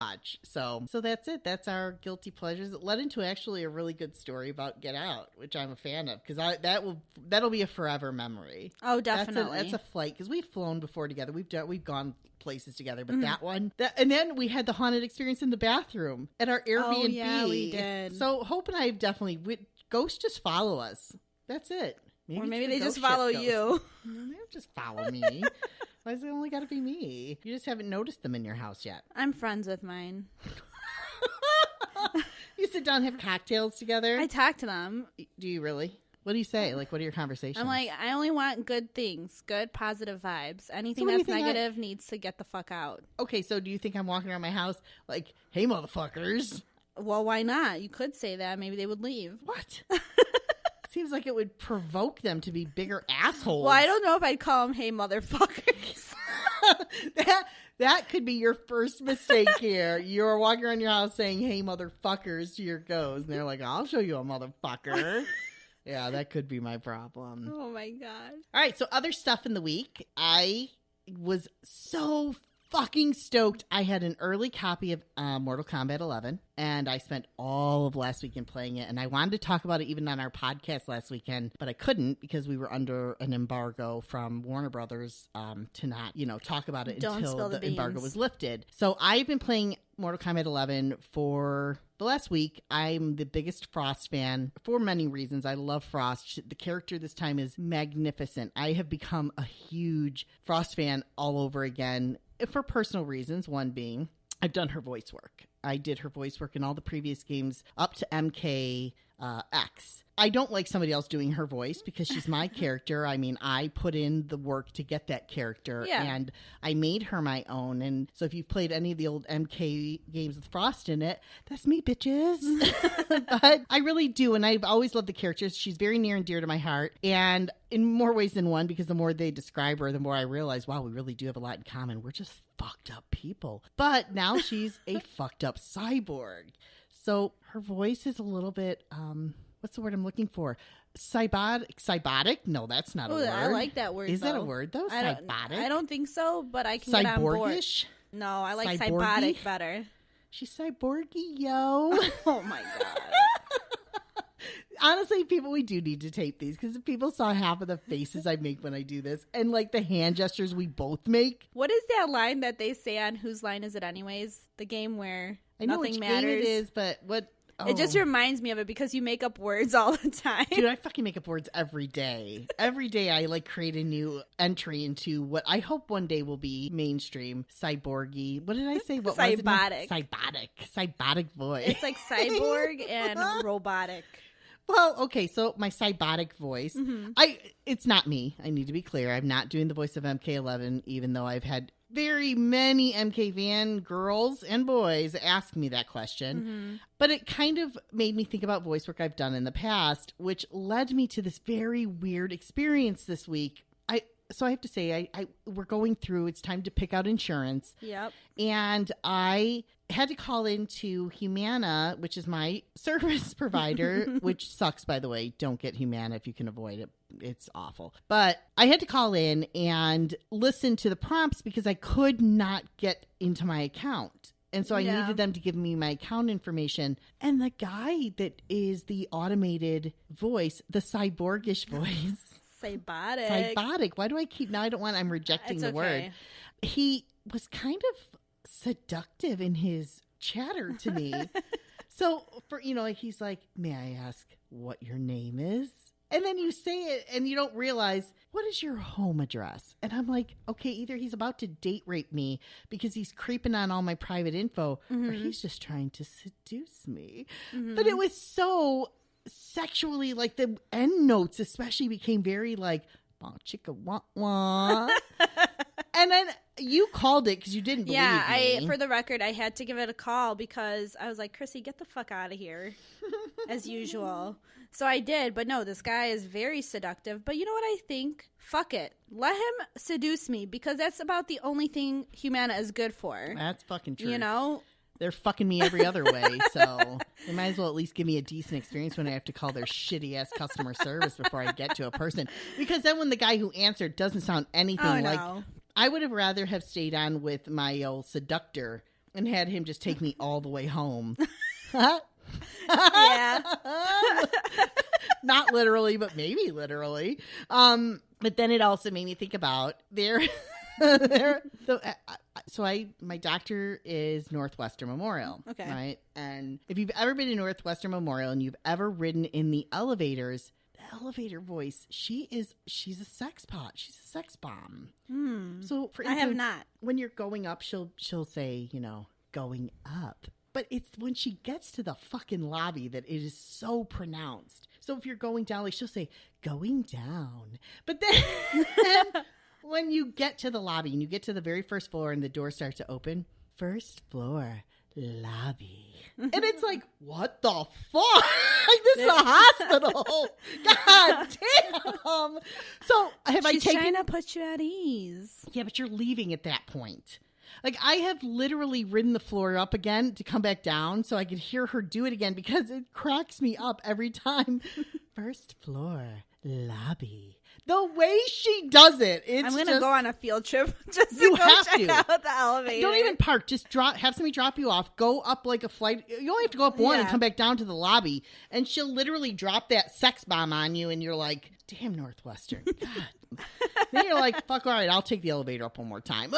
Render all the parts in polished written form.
watch. So that's it. That's our guilty pleasures. It led into actually a really good story about Get Out, which I'm a fan of, because that'll be a forever memory. Oh, definitely. That's a flight, because we've flown before together. We've gone places together, but that one, and then we had the haunted experience in the bathroom at our Airbnb. Oh, yeah, we did. So Hope and I have definitely, ghosts just follow us. That's it. Or maybe they just follow you. They don't just follow me. Why is it only got to be me? You just haven't noticed them in your house yet. I'm friends with mine. You sit down and have cocktails together? I talk to them. Do you really? What do you say? Like, what are your conversations? I'm like, I only want good things, good positive vibes. Anything that's negative needs to get the fuck out. Okay, so do you think I'm walking around my house like, hey, motherfuckers? Well, why not? You could say that. Maybe they would leave. What? Seems like it would provoke them to be bigger assholes. Well, I don't know if I'd call them, hey, motherfuckers. That could be your first mistake here. You're walking around your house saying, hey, motherfuckers, to your ghosts. And they're like, I'll show you a motherfucker. Yeah, that could be my problem. Oh, my God. All right, so other stuff in the week. I was so fucking stoked. I had an early copy of Mortal Kombat 11, and I spent all of last weekend playing it, and I wanted to talk about it even on our podcast last weekend, but I couldn't because we were under an embargo from Warner Brothers to not, talk about it until the embargo was lifted. So I've been playing Mortal Kombat 11 for the last week. I'm the biggest Frost fan for many reasons. I love Frost. The character this time is magnificent. I have become a huge Frost fan all over again for personal reasons. One being, I've done her voice work. I did her voice work in all the previous games up to MKX. I don't like somebody else doing her voice because she's my character. I mean, I put in the work to get that character, and I made her my own. And so if you've played any of the old MK games with Frost in it, that's me, bitches. But I really do, and I've always loved the character. She's very near and dear to my heart, and in more ways than one, because the more they describe her, the more I realize, wow, we really do have a lot in common. We're just fucked up people. But now she's a fucked up cyborg. So her voice is a little bit, what's the word I'm looking for? Cybotic? No, that's not a word. I like that word. Is that a word, though? Cybotic? I don't think so, but I can get on board. Cyborgish? No, I like cybotic better. She's cyborgy, yo. Oh, my God. Honestly, people, we do need to tape these because if people saw half of the faces I make when I do this and like the hand gestures we both make. What is that line that they say on Whose Line Is It Anyways? The game where nothing matters. Game it is, but what? Oh. It just reminds me of it because you make up words all the time. Dude, I fucking make up words every day. Every day I like create a new entry into what I hope one day will be mainstream, cyborgy. What did I say? What cybotic. Was it? Cybotic voice. It's like cyborg and robotic. Well, okay, so my cybotic voice, it's not me. I need to be clear. I'm not doing the voice of MK11, even though I've had very many MK fan girls and boys ask me that question. But it kind of made me think about voice work I've done in the past, which led me to this very weird experience this week. So I have to say, we're going through, it's time to pick out insurance. Yep. And I had to call into Humana, which is my service provider, which sucks, by the way. Don't get Humana if you can avoid it. It's awful. But I had to call in and listen to the prompts because I could not get into my account. And so I needed them to give me my account information. And the guy that is the automated voice, the cyborgish voice. Cybotic. Why do I keep... Now I don't want... I'm rejecting the word. He was kind of seductive in his chatter to me. So, he's like, may I ask what your name is? And then you say it and you don't realize, what is your home address? And I'm like, okay, either he's about to date rape me because he's creeping on all my private info, or he's just trying to seduce me. But it was so... sexually, like the end notes especially became very like bah, chicka wah wah. And then you called it because you didn't believe me. For the record, I had to give it a call because I was like, Chrissy, get the fuck out of here as usual. So I did, but no, this guy is very seductive. But you know what I think? Fuck it. Let him seduce me because that's about the only thing Humana is good for. That's fucking true. You know? They're fucking me every other way, so they might as well at least give me a decent experience when I have to call their shitty-ass customer service before I get to a person. Because then when the guy who answered doesn't sound anything like... I would have rather have stayed on with my old Seductor and had him just take me all the way home. Yeah. Not literally, but maybe literally. But then it also made me think about my doctor is Northwestern Memorial. Okay. Right. And if you've ever been to Northwestern Memorial and you've ever ridden in the elevators, the elevator voice, she's a sex pot. She's a sex bomb. So for instance, I have not. When you're going up, she'll say, going up. But it's when she gets to the fucking lobby that it is so pronounced. So if you're going down, like she'll say, going down. But then when you get to the lobby and you get to the very first floor and the doors start to open, first floor, lobby. And it's like, what the fuck? This is a hospital. God damn. So She's trying to put you at ease. Yeah, but you're leaving at that point. Like, I have literally ridden the floor up again to come back down so I could hear her do it again because it cracks me up every time. First floor, lobby. The way she does it, I'm going to go on a field trip just to go check out the elevator. Don't even park. Just have somebody drop you off. Go up like a flight. You only have to go up one and come back down to the lobby. And she'll literally drop that sex bomb on you and you're like, damn, Northwestern. God. Then you're like, fuck, all right, I'll take the elevator up one more time.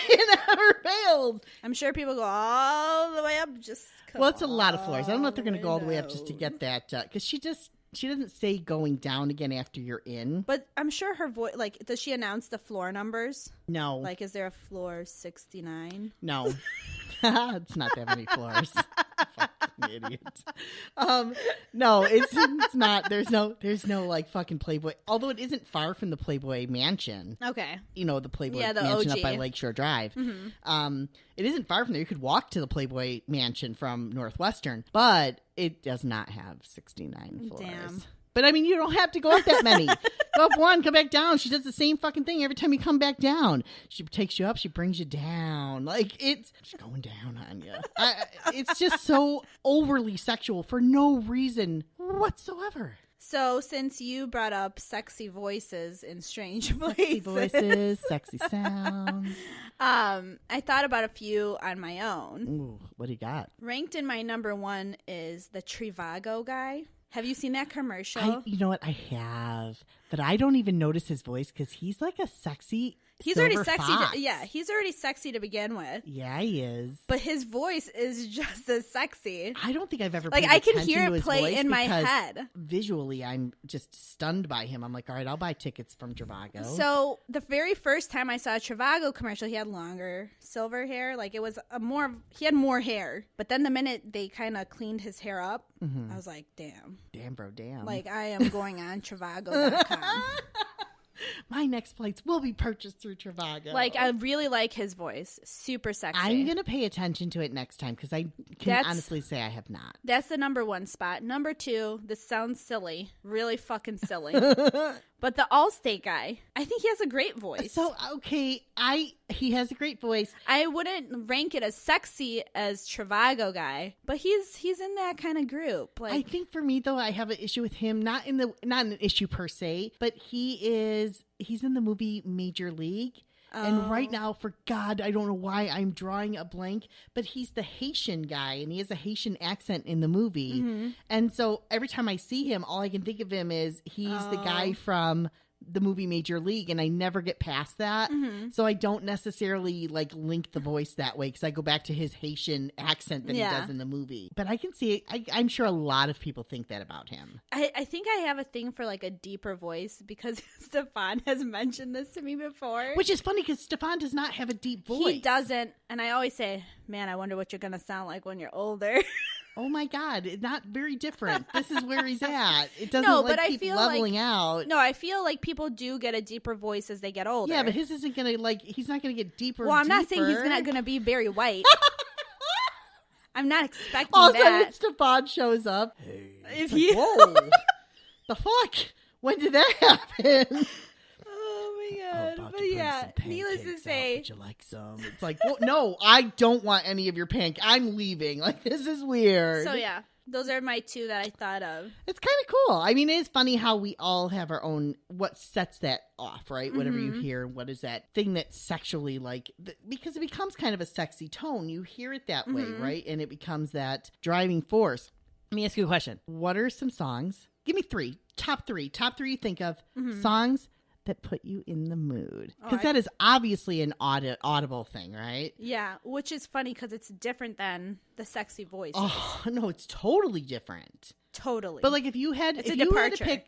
It never fails. I'm sure people go all the way up just well, it's a lot of floors. I don't know if they're going to go all the way up just to get that. Because she doesn't say going down again after you're in. But I'm sure her voice, like, does she announce the floor numbers? No. Like, is there a floor 69? No. It's not that many floors. Fucking idiot. No, it's not. There's no like fucking Playboy. Although it isn't far from the Playboy Mansion. Okay. The Playboy the Mansion OG. up by Lakeshore Drive. Mm-hmm. It isn't far from there. You could walk to the Playboy Mansion from Northwestern, but it does not have 69 floors. Damn. But I mean, you don't have to go up that many. Go up one, come back down. She does the same fucking thing every time you come back down. She takes you up, she brings you down. Like, she's going down on you. It's just so overly sexual for no reason whatsoever. So, since you brought up sexy voices in strange places. Sexy voices, sexy sounds. I thought about a few on my own. Ooh, what do you got? Ranked in my number one is the Trivago guy. Have you seen that commercial? You know what? I have. But I don't even notice his voice because he's like a sexy He's silver already sexy. fox. He's already sexy to begin with. Yeah, he is. But his voice is just as sexy. I don't think I've ever I can hear it play in my head. Visually, I'm just stunned by him. I'm like, all right, I'll buy tickets from Trivago. So the very first time I saw a Trivago commercial, he had longer silver hair. Like, it was he had more hair. But then the minute they kind of cleaned his hair up, I was like, damn. Damn, bro, damn. Like, I am going on Trivago.com. My next flights will be purchased through Trivago. Like, I really like his voice. Super sexy. I'm going to pay attention to it next time because I can honestly say I have not. That's the number one spot. Number two, this sounds silly. Really fucking silly. But the Allstate guy, I think he has a great voice. So, okay, he has a great voice. I wouldn't rank it as sexy as Trivago guy, but he's in that kind of group. Like, I think for me though, I have an issue with him. Not an issue per se, but he's in the movie Major League. And right now, for God, I don't know why I'm drawing a blank, but he's the Haitian guy, and he has a Haitian accent in the movie. Mm-hmm. And so every time I see him, all I can think of him is he's the guy from the movie Major League, and I never get past that. Mm-hmm. So I don't necessarily like link the voice that way because I go back to his Haitian accent that he does in the movie. But I can see it. I'm sure a lot of people think that about him. I think I have a thing for like a deeper voice because Stefan has mentioned this to me before. Which is funny because Stefan does not have a deep voice. He doesn't. And I always say, man, I wonder what you're going to sound like when you're older. Oh my God, it's not very different. This is where he's at. It doesn't keep leveling out. No, I feel like people do get a deeper voice as they get older. Yeah, but his isn't going to he's not going to get deeper. Well, I'm not saying he's not going to be Barry White. I'm not expecting all that. All of a sudden, Stefan shows up. Hey. Whoa. The fuck? When did that happen? But yeah, needless to say, would you like some? It's like, well, no, I don't want any of your I'm leaving. Like, this is weird. So yeah, Those are my two that I thought of. It's kind of cool. I mean, it is funny how we all have our own, what sets that off, right? Whatever you hear, what is that thing that's sexually like, because it becomes kind of a sexy tone. You hear it that way, right? And it becomes that driving force. Let me ask you a question. What are some songs? Give me three. Top three you think of songs that put you in the mood. Because that is obviously an audible thing, right? Yeah, which is funny because it's different than the sexy voice. Oh, no, it's totally different. Totally. But like if you had it's if a you departure. had to pick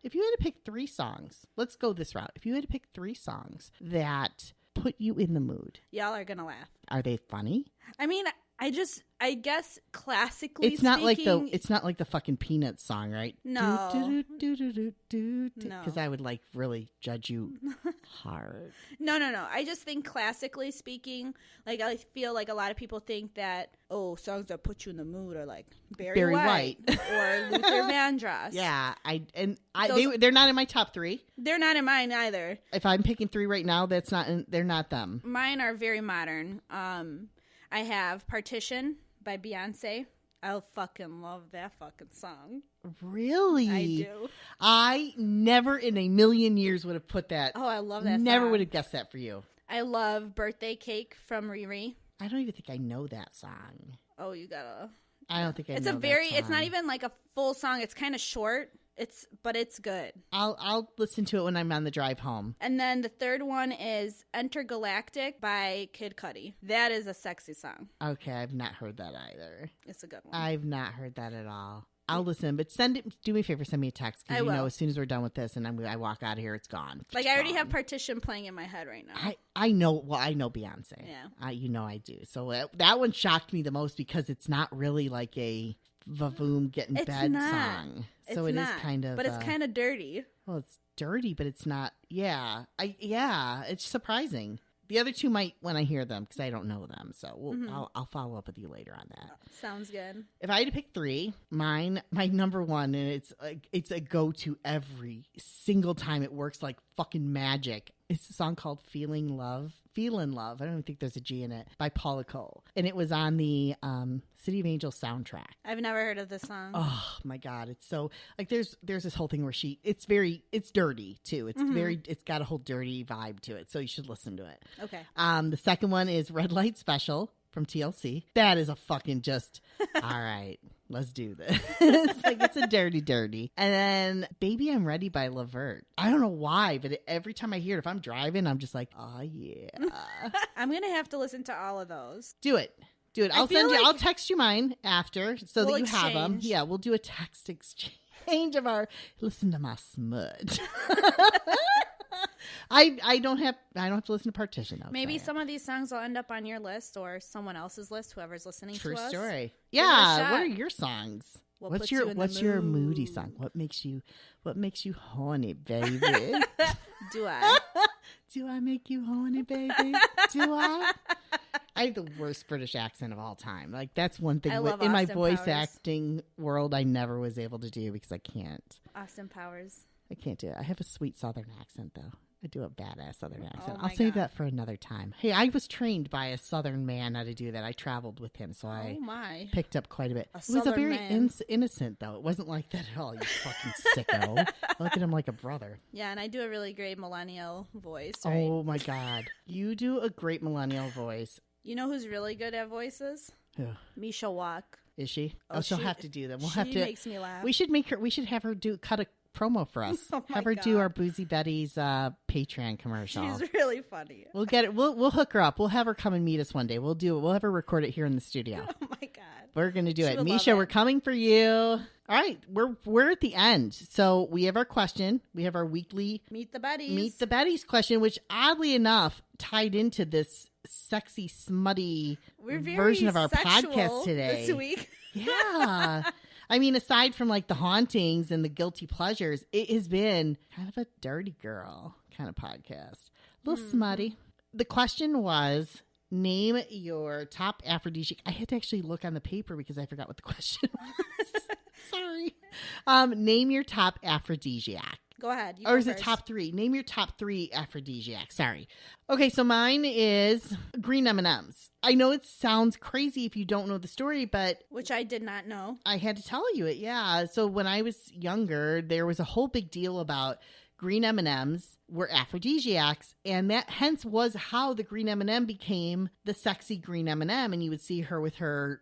if you had to pick 3 songs, let's go this route. If you had to pick 3 songs that put you in the mood. Y'all are gonna laugh. Are they funny? I mean, I guess classically it's not speaking, like the fucking Peanuts song, right? No. Because I would like really judge you hard. No. I just think classically speaking, like I feel like a lot of people think that songs that put you in the mood are like Barry White or Luther Vandross. Yeah, they're not in my top 3. They're not in mine either. If I'm picking 3 right now, they're not them. Mine are very modern. I have Partition by Beyonce. I fucking love that fucking song. Really? I do. I never in a million years would have put that. Oh, I love that Never song. would have guessed that for you. I love Birthday Cake from Riri. I don't even think I know that song. Oh, you gotta. I don't think I know that song. It's not even like a full song. It's kind of short. But it's good. I'll listen to it when I'm on the drive home. And then the third one is Intergalactic by Kid Cudi. That is a sexy song. Okay, I've not heard that either. It's a good one. I've not heard that at all. I'll listen, but do me a favor, send me a text. I Because will. as soon as we're done with this and I walk out of here, it's gone. I already have Partition playing in my head right now. I know Beyonce. Yeah. I do. So that one shocked me the most because it's not really like a vavoom get in bed song. So it is kind of. But it's kind of dirty. Well, it's dirty, but it's not. Yeah. It's surprising. The other 2 might when I hear them because I don't know them. So I'll follow up with you later on that. Sounds good. If I had to pick 3, my number 1, and it's a go-to every single time. It works like fucking magic. It's a song called Feelin' Love. I don't even think there's a G in it, by Paula Cole. And it was on the City of Angels soundtrack. I've never heard of this song. Oh my God. It's so like, there's this whole thing where it's dirty too. It's it's got a whole dirty vibe to it. So you should listen to it. Okay. The second one is Red Light Special from TLC. That is a fucking just, all right, let's do this. It's a dirty. And then Baby I'm Ready by Levert. I don't know why, but every time I hear it, if I'm driving, I'm just like, oh yeah. I'm going to have to listen to all of those. Do it. I'll text you mine after so that you have them. Exchange. Yeah, we'll do a text exchange of our listen to my smudge. I don't have to listen to Partition though. Maybe some of these songs will end up on your list or someone else's list, whoever's listening True to us. story. Give it a Yeah, shot. what are your songs? What's your moody song? What makes you horny, baby? Do I? Do I make you horny, baby? Do I? I have the worst British accent of all time. Like, that's one thing I love in my Austin voice Powers. acting world I never was able to do because I can't. Austin Powers. I can't do it. I have a sweet Southern accent, though. I do a badass Southern accent. Oh I'll my save God. that for another time. Hey, I was trained by a Southern man how to do that. I traveled with him, so I Oh my. picked up quite a bit. A It was a Southern very man. innocent, though. It wasn't like that at all, you fucking sicko. I look at him like a brother. Yeah, and I do a really great millennial voice, right? Oh, my God. You do a great millennial voice. You know who's really good at voices? Who? Misha Walk. Is she? Oh, She'll she- have to do them. We'll she have to. makes me laugh. We should have her cut a promo for us. Oh my have her do God. our Boozy Betties Patreon commercial. She's really funny. We'll get it. We'll hook her up. We'll have her come and meet us one day. We'll do it. We'll have her record it here in the studio. Oh my God. We're gonna do She it. would Misha, love it. we're coming for you. All right, we're at the end. So we have our question. We have our weekly Meet the Betties. Meet the Betties question, which oddly enough tied into this sexy, smutty We're very version of our sexual podcast today. this week. Yeah. I mean, aside from like the hauntings and the guilty pleasures, it has been kind of a dirty girl kind of podcast. A little smutty. The question was, name your top aphrodisiac. I had to actually look on the paper because I forgot what the question was. Sorry. Name your top aphrodisiac. Go ahead. You Or go is it first. top 3? Name your top 3 aphrodisiacs. Sorry. Okay, so mine is green M&Ms. I know it sounds crazy if you don't know the story, but... Which I did not know. I had to tell you it, yeah. So when I was younger, there was a whole big deal about green M&Ms were aphrodisiacs, and that hence was how the green M&M became the sexy green M&M, and you would see her with her,